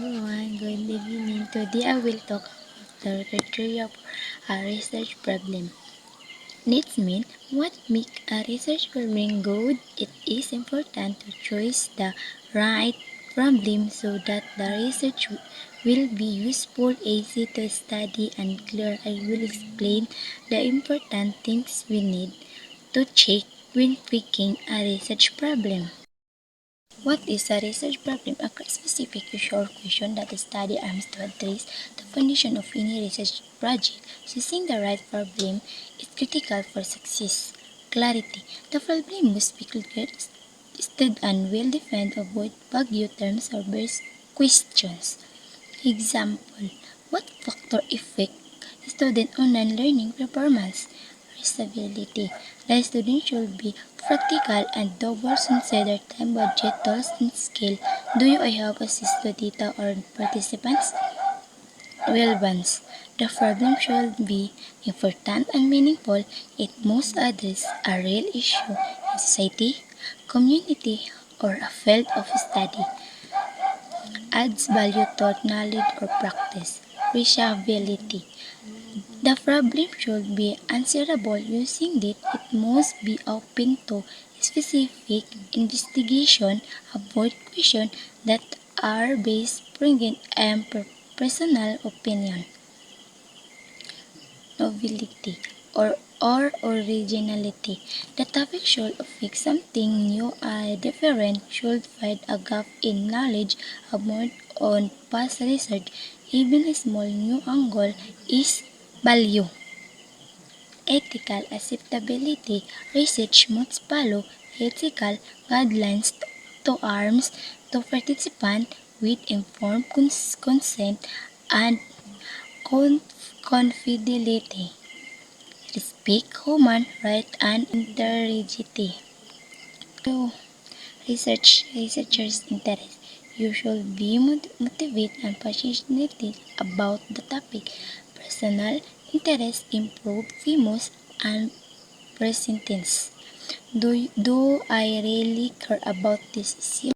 everyone, good evening. Today I will talk about the criteria for a research problem. Needs mean what make a research problem good. It is important to choose the right problem so that the research will be useful, easy to study, and clear. I will explain the important things we need to check when picking a research problem. What is a research problem? A specific short question that the study aims to address the foundation of any research project. Choosing the right problem is critical for success. Clarity. The problem must be clear, stated and well defined, avoid vague terms or base questions. Example. What factor affect student online learning performance? Reusability. The student should be practical and double consider time, budget, tools, and skill. Do you have access to data or participants? Relevance. The problem should be important and meaningful. It must address a real issue in society, community, or a field of study. Adds value to knowledge or practice. Reachability. The problem should be answerable using it. It must be open to specific investigation. Avoid questions that are based on personal opinion. Novelty or originality. The topic should affect something new or different, should fill a gap in knowledge about on past research. Even a small new angle is value. Ethical acceptability. Research must follow ethical guidelines to arms to participants with informed consent and confidentiality. Respect human rights and integrity. To researchers' interest. You should be motivated and passionate about the topic. Personal interest improve famous and present tense. Do I really care about this issue?